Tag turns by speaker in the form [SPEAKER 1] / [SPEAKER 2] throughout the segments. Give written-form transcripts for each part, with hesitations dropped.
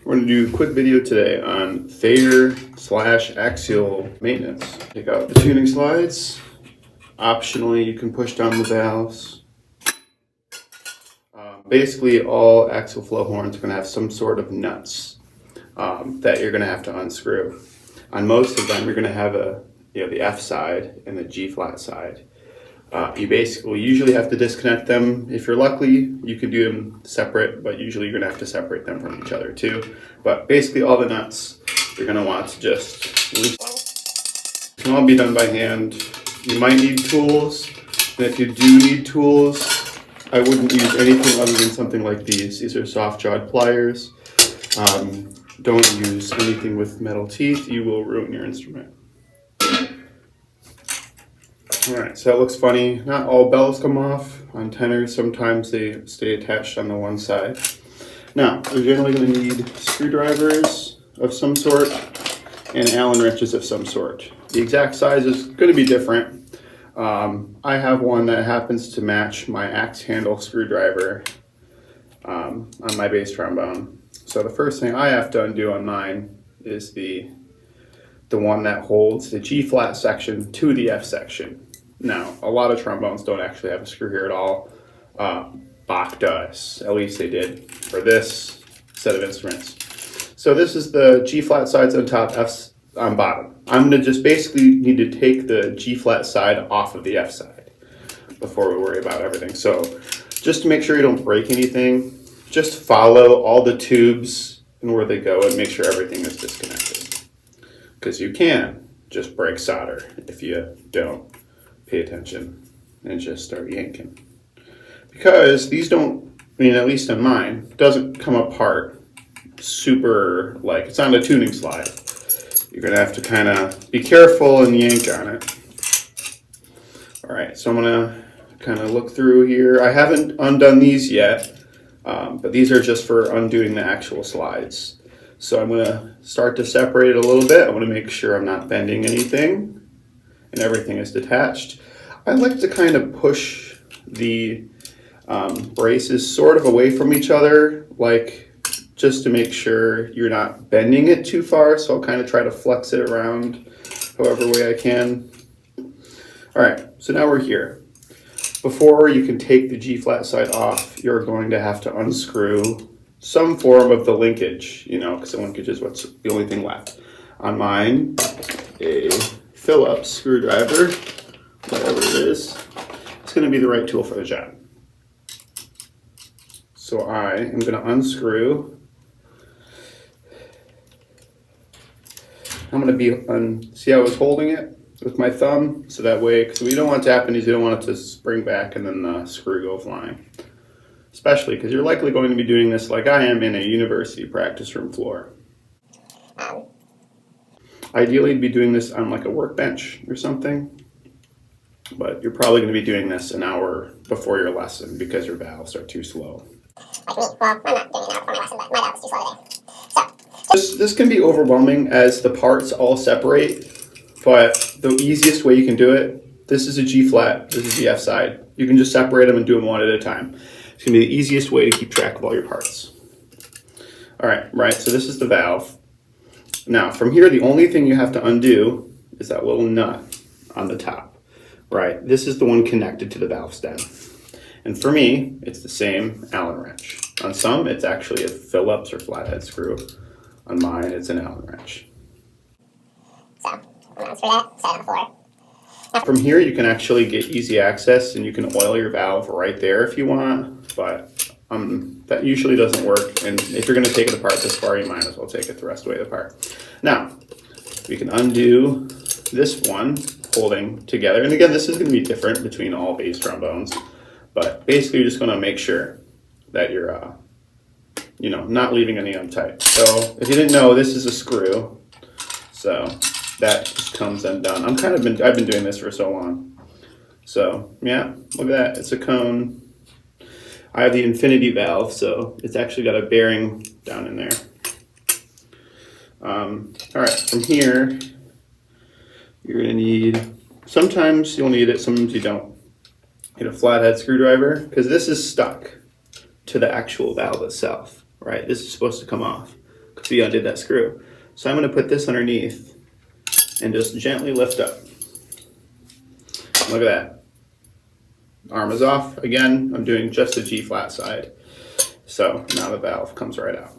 [SPEAKER 1] We're going to do a quick video today on Thayer / Axial maintenance. Take out the tuning slides. Optionally, you can push down the valves. Basically, all axial flow horns are going to have some sort of nuts that you're going to have to unscrew. On most of them, you're going to have the F side and the G flat side. You basically usually have to disconnect them. If you're lucky, you can do them separate, but usually you're going to have to separate them from each other too. But basically all the nuts, you're going to want to just loosen. It can all be done by hand. You might need tools, and if you do need tools, I wouldn't use anything other than something like these. These are soft-jawed pliers. Don't use anything with metal teeth. You will ruin your instrument. Alright, so that looks funny. Not all bells come off on tenors. Sometimes they stay attached on the one side. Now, we're generally going to need screwdrivers of some sort and Allen wrenches of some sort. The exact size is going to be different. I have one that happens to match my axe handle screwdriver on my bass trombone. So the first thing I have to undo on mine is the one that holds the G flat section to the F section. Now, a lot of trombones don't actually have a screw here at all. Bach does, at least they did for this set of instruments. So this is the G flat sides on top, F's on bottom. I'm going to just basically need to take the G flat side off of the F side before we worry about everything. So just to make sure you don't break anything, just follow all the tubes and where they go and make sure everything is disconnected. Because you can just break solder if you don't pay attention and just start yanking. Because these don't, at least on mine, doesn't come apart super, like it's on a tuning slide. You're gonna have to kind of be careful and yank on it. All right, so I'm gonna kind of look through here. I haven't undone these yet, but these are just for undoing the actual slides. So I'm gonna start to separate it a little bit. I wanna make sure I'm not bending anything and everything is detached. I like to kind of push the braces sort of away from each other, like just to make sure you're not bending it too far. So I'll kind of try to flex it around however way I can. All right, so now we're here. Before you can take the G flat side off, you're going to have to unscrew some form of the linkage, because the linkage is what's the only thing left. On mine, a Phillips screwdriver, whatever it is, it's going to be the right tool for the job. So I am going to unscrew. I'm going to see how I was holding it with my thumb, so that way, because what you don't want to happen is you don't want it to spring back and then the screw go flying. Especially because you're likely going to be doing this like I am in a university practice room floor. Ideally, you'd be doing this on like a workbench or something, but you're probably going to be doing this an hour before your lesson because your valves are too slow.
[SPEAKER 2] Like me. Well, I'm not doing an hour before my lesson, but my valve is too slow today.
[SPEAKER 1] This can be overwhelming as the parts all separate, but the easiest way you can do it, this is a G flat, this is the F side. You can just separate them and do them one at a time. It's going to be the easiest way to keep track of all your parts. All right, so this is the valve. Now, from here, the only thing you have to undo is that little nut on the top, right? This is the one connected to the valve stem. And for me, it's the same Allen wrench. On some, it's actually a Phillips or flathead screw. On mine, it's an Allen wrench.
[SPEAKER 2] So, I'm going to unscrew that, set it on the floor.
[SPEAKER 1] From here, you can actually get easy access and you can oil your valve right there if you want, but that usually doesn't work. And if you're going to take it apart this far, you might as well take it the rest of the way apart. Now, we can undo this one holding together. And again, this is going to be different between all bass trombones, but basically you're just going to make sure that you're, not leaving any untight. So if you didn't know, this is a screw. So that just comes undone. I've been doing this for so long. So yeah, look at that. It's a cone. I have the infinity valve, so it's actually got a bearing down in there. All right, from here, you're gonna need, sometimes you'll need it, sometimes you don't. Get a flathead screwdriver, because this is stuck to the actual valve itself, right? This is supposed to come off. So you undid that screw. So I'm going to put this underneath and just gently lift up. Look at that. Arm is off. Again, I'm doing just the G flat side. So now the valve comes right out.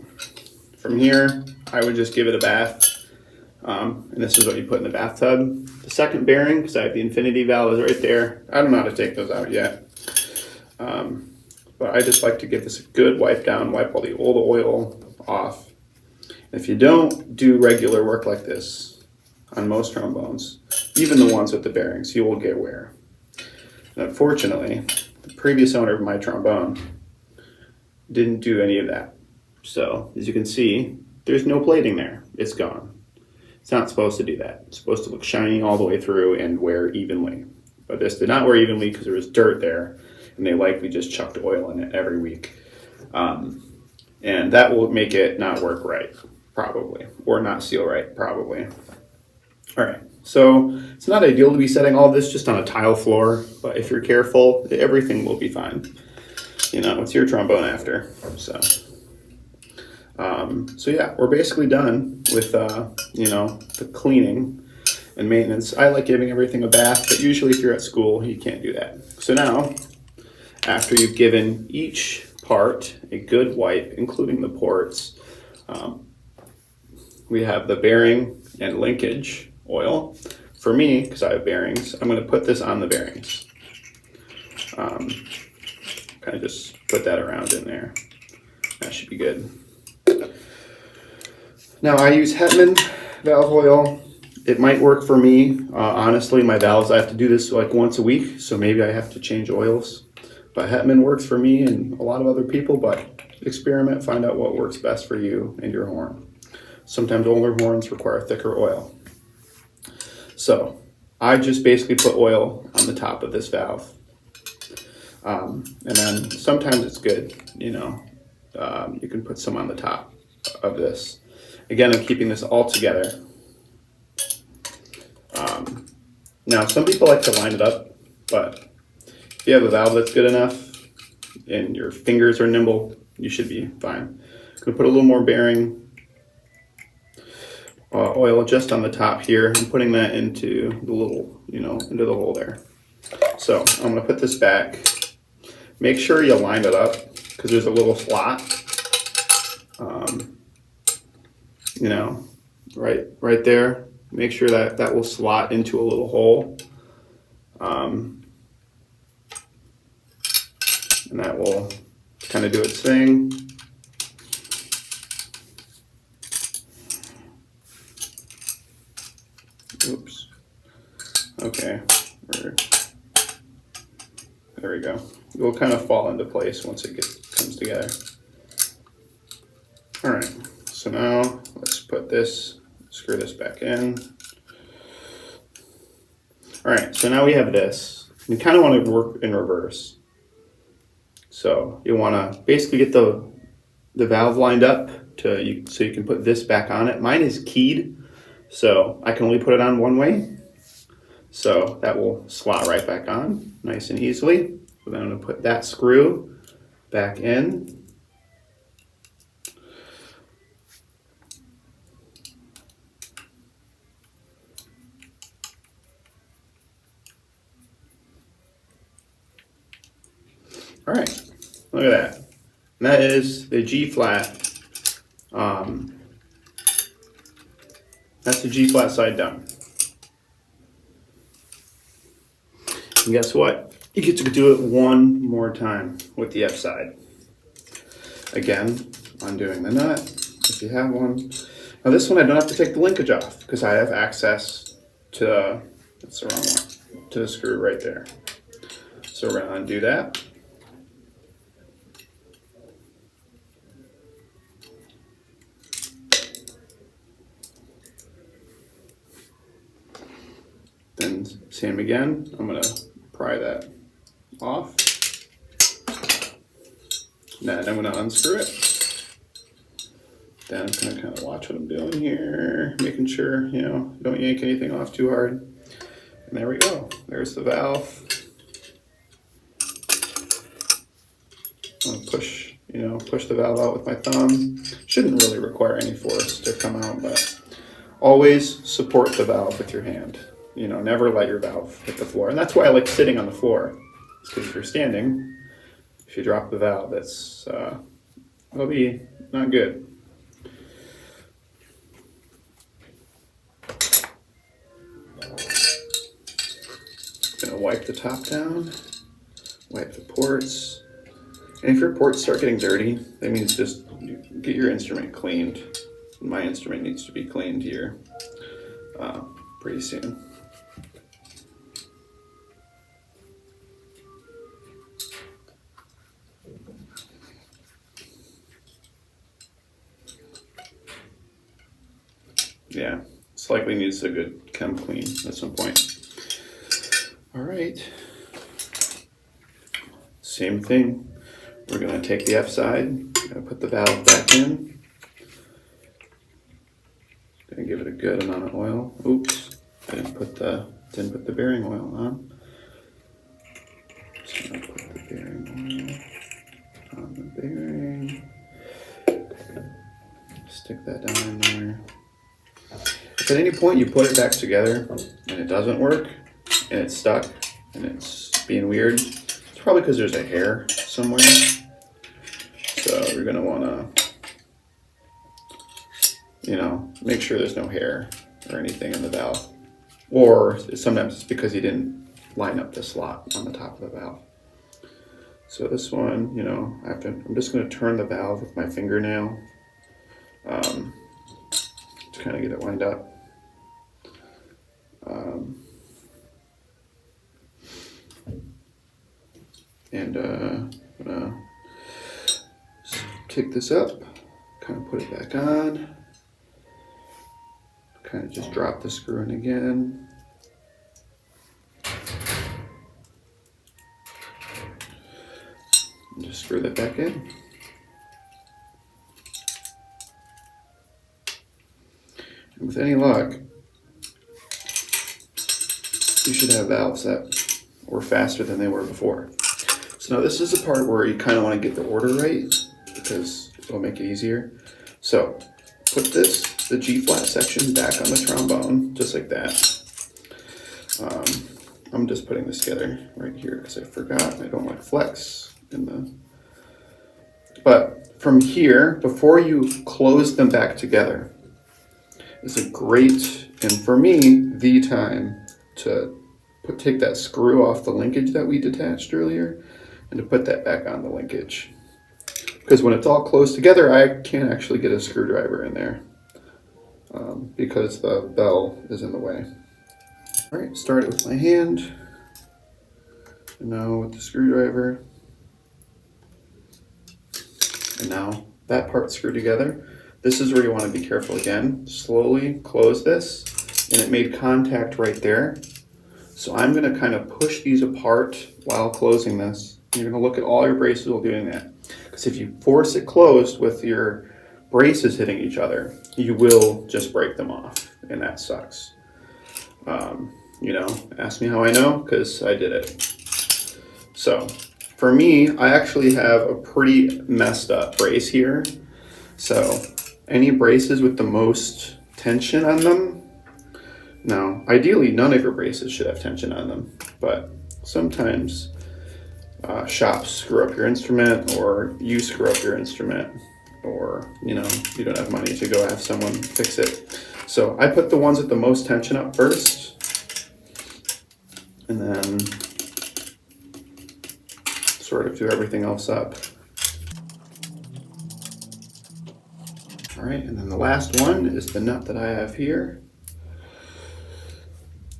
[SPEAKER 1] From here, I would just give it a bath. And this is what you put in the bathtub. The second bearing, because I have the infinity valve, is right there. I don't know how to take those out yet. But I just like to give this a good wipe down, wipe all the old oil off. If you don't do regular work like this on most trombones, even the ones with the bearings, you will get wear. And unfortunately, the previous owner of my trombone didn't do any of that. So as you can see, there's no plating there. It's gone. It's not supposed to do that. It's supposed to look shiny all the way through and wear evenly. But this did not wear evenly because there was dirt there, and they likely just chucked oil in it every week. And that will make it not work right, probably, or not seal right, probably. All right, so it's not ideal to be setting all this just on a tile floor, but if you're careful, everything will be fine. You know, it's your trombone after, so. So yeah, we're basically done with, you know, the cleaning and maintenance. I like giving everything a bath, but usually if you're at school, you can't do that. So now, after you've given each part a good wipe, including the ports, we have the bearing and linkage oil. For me, because I have bearings, I'm going to put this on the bearings. Kind of just put that around in there. That should be good. Now I use Hetman valve oil. It might work for me. Honestly, my valves, I have to do this like once a week, so maybe I have to change oils. But Hetman works for me and a lot of other people, but experiment, find out what works best for you and your horn. Sometimes older horns require thicker oil. So I just basically put oil on the top of this valve. And then sometimes it's good, you know, you can put some on the top of this. Again, I'm keeping this all together. Now, some people like to line it up, but if you have a valve that's good enough and your fingers are nimble, you should be fine. I'm going to put a little more bearing oil just on the top here and putting that into the little, you know, into the hole there. So I'm going to put this back. Make sure you line it up because there's a little slot, you know, right there. Make sure that that will slot into a little hole. And that will kind of do its thing. Oops. Okay. There we go. It will kind of fall into place once it comes together. All right. So now let's put this, screw this back in. All right. So now we have this. You kind of want to work in reverse. So you want to basically get the valve lined up so you can put this back on it. Mine is keyed, so I can only put it on one way. So that will slot right back on nice and easily. So then I'm going to put that screw back in. All right, look at that. And that is the G flat. That's the G flat side done. And guess what? You get to do it one more time with the F side. Again, undoing the nut, if you have one. Now this one I don't have to take the linkage off because I have access to, that's the wrong one, to the screw right there. So we're gonna undo that. Then same again, I'm gonna pry that off. Then I'm gonna unscrew it. Then I'm gonna kind of watch what I'm doing here, making sure, you know, don't yank anything off too hard. And there we go, there's the valve. I'm gonna push, you push the valve out with my thumb. Shouldn't really require any force to come out, but always support the valve with your hand. Never let your valve hit the floor. And that's why I like sitting on the floor. Because if you're standing, if you drop the valve, it'll be not good. Gonna wipe the top down, wipe the ports. And if your ports start getting dirty, that means just get your instrument cleaned. My instrument needs to be cleaned here pretty soon. Yeah, this likely needs a good chem clean at some point. All right, same thing. We're gonna take the F side, gonna put the valve back in. Gonna give it a good amount of oil. Oops, I didn't put the bearing oil on. Just gonna put the bearing oil on the bearing. Stick that down in there. If at any point you put it back together and it doesn't work, and it's stuck, and it's being weird, it's probably because there's a hair somewhere. So you're gonna wanna, make sure there's no hair or anything in the valve. Or sometimes it's because you didn't line up the slot on the top of the valve. So this one, I'm just gonna turn the valve with my fingernail to kind of get it lined up. And I'm gonna kick this up, kind of put it back on, kind of just drop the screw in again. And just screw that back in. And with any luck, you should have valves that were faster than they were before. So now this is the part where you kind of want to get the order right, because it'll make it easier. So put the G flat section back on the trombone, just like that. I'm just putting this together right here because I forgot. I don't want flex in the... But from here, before you close them back together, is a great, and for me, the time to take that screw off the linkage that we detached earlier and to put that back on the linkage. Because when it's all closed together, I can't actually get a screwdriver in there because the bell is in the way. All right, start it with my hand. And now with the screwdriver. And now that part's screwed together. This is where you want to be careful again. Slowly close this, and it made contact right there. So I'm going to kind of push these apart while closing this. You're going to look at all your braces while doing that. Because if you force it closed with your braces hitting each other, you will just break them off, and that sucks. Ask me how I know, because I did it. So for me, I actually have a pretty messed up brace here. So any braces with the most tension on them, now ideally none of your braces should have tension on them, but sometimes shops screw up your instrument, or you screw up your instrument, or you don't have money to go have someone fix it. So I put the ones with the most tension up first, and then sort of do everything else up. All right, and then the last one is the nut that I have here.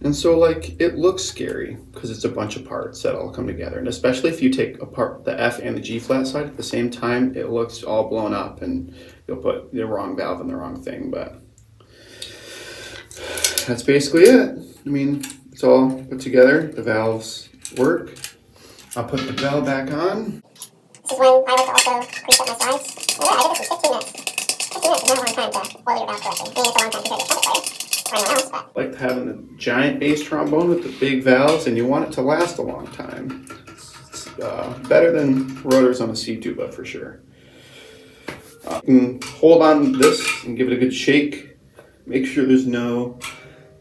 [SPEAKER 1] And so it looks scary because it's a bunch of parts that all come together. And especially if you take apart the F and the G flat side at the same time, it looks all blown up and you'll put the wrong valve in the wrong thing. But that's basically it. I mean, it's all put together. The valves work. I'll put the bell back on.
[SPEAKER 2] This is when I like to also preset my sides. And I did this in 15 minutes. 15 minutes is not a long time to oil your valve correctly. I mean, it's a long time compared to a trumpet player or anyone else, but...
[SPEAKER 1] Like having the giant bass trombone with the big valves, and you want it to last a long time. It's better than rotors on a C tuba for sure. You can hold on this and give it a good shake. Make sure there's no,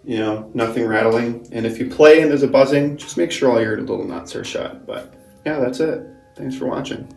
[SPEAKER 1] nothing rattling. And if you play and there's a buzzing, just make sure all your little nuts are shut. But yeah, that's it. Thanks for watching.